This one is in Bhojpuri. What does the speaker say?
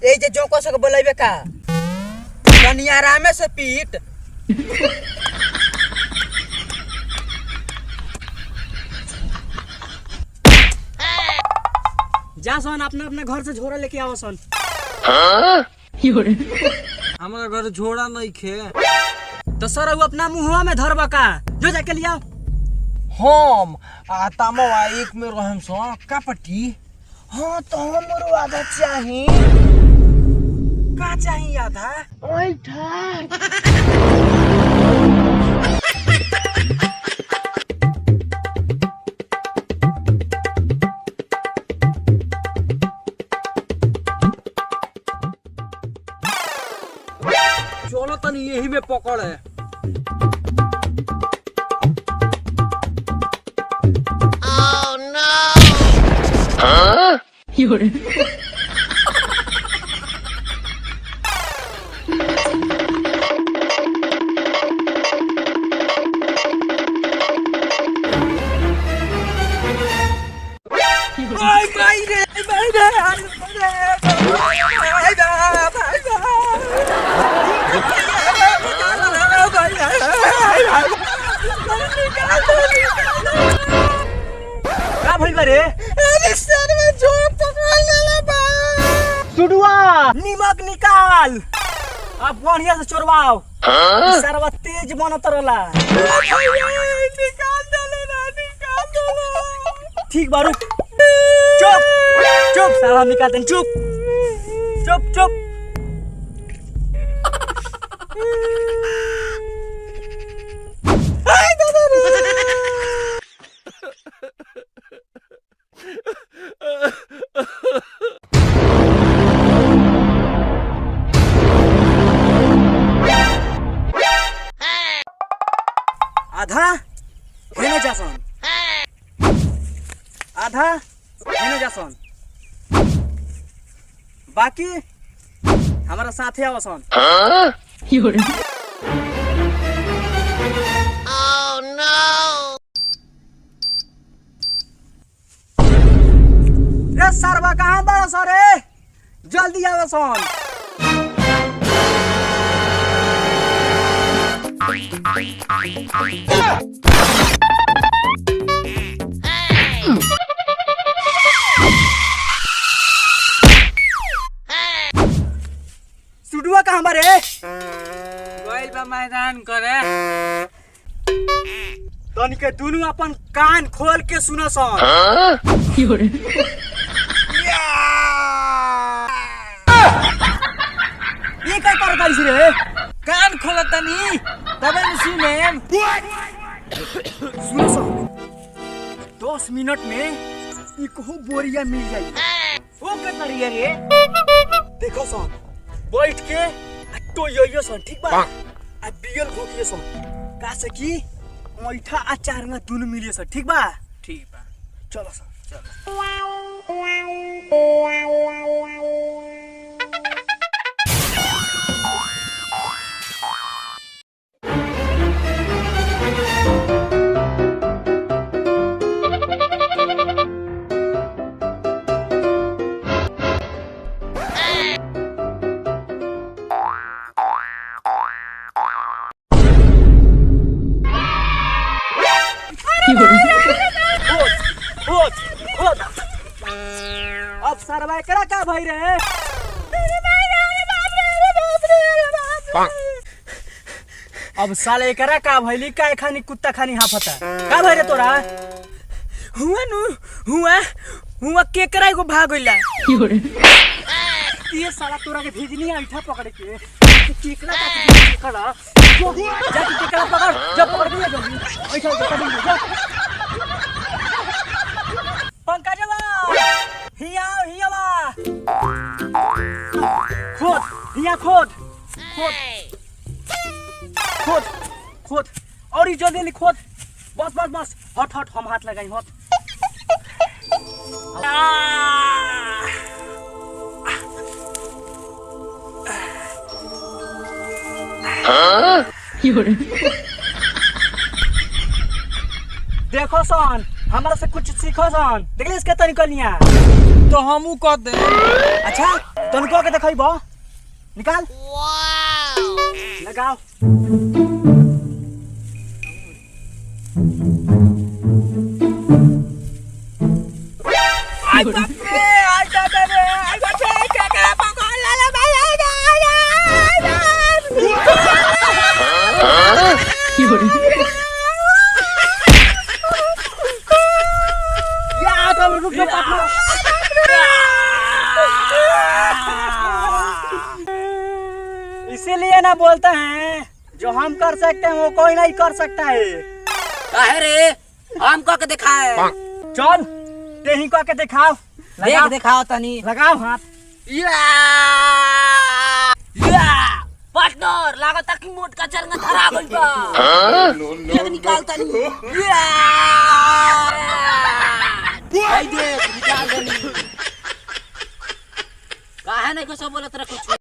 ए जे जोको से बोलेबे का तनी आरामे से पीट। जा सन अपना अपना घर से झोरा लेके आओ सन। हमारा घर झोरा नहीं खे तो सर अपना मुंहवा में धरबा का जो जाके लिया। हम आता मवा एक में रहम सो का पट्टी। हाँ तो हमरो आधा चाहिए। का चाहिए आधा? चलो तनी यही में पकड़ है। निमक निकाल अब बढ़िया से चोरवाओ। सरवा तेज बनत रहला। निकाल देले ना निकाल देले। ठीक बारू चुप चुप साला निकाल दे चुप चुप चुप। आधा हेने जासन आधा हेने जासन बाकी हमारा साथे आवसन। रे सरवा कहाँ बड़ा सरे जल्दी आवसन। सुडुआ कहाँ बारे? गइल बा मैदान करे। तनिके दुनु अपन कान खोल के सुनो सन। ये क्या कर रही है रे? कान खोला तनी तबे न सुनेम। सुनो सन 10 मिनट में इको बोरिया मिल जाई। वो क्या करिए रे? देखो सन बैठ के तो यो सन ठीक बा। आ बियल घोकिए सन का से की मैठा अचार में दुनु मिलिए सन ठीक बा। ठीक बा चलो सन चलो। अब सरवा एकरा का भाई रे? अब साले एकरा का भइली काय खानी कुत्ता खानी हाफता का भाई रे तोरा? हुआ नु हुआ केकरा एगो भाग गइला। ये साला तोरा के भेजनी अंठा पकड़ के केकरा का केकरा जा केकरा पकड़ जब पकड़ दिया जल्दी ऐसा पकड़ जा। पंकजवा हिया खोद हिया खोद और ये जल्दी खोद। बस हट हम हाथ लगाई मत। देखो सन हमारा से कुछ सीखो सन। देखले इसके तरीका निया। तो हमू कह दे। अच्छा तनको के देखई बा। निकाल। वाओ। लगाओ। आई बाप रे, आई बाप रे, आई बाप रे, क्या पकड़ ला भाई। रुक जा इसीलिए ना बोलते हैं जो हम कर सकते हैं वो कोई नहीं कर सकता है। काहे रे हम कह के दिखाए। चल ते ही कह के दिखाओ। देख दिखाओ तनी। लगाओ हाथ। पार्टनर लागत कि मोट का चरंगा धरा गइल बा। एक निकाल तनी। भाई देख निकाल देनी। काहे नहीं को सब बोलत रह कुछ।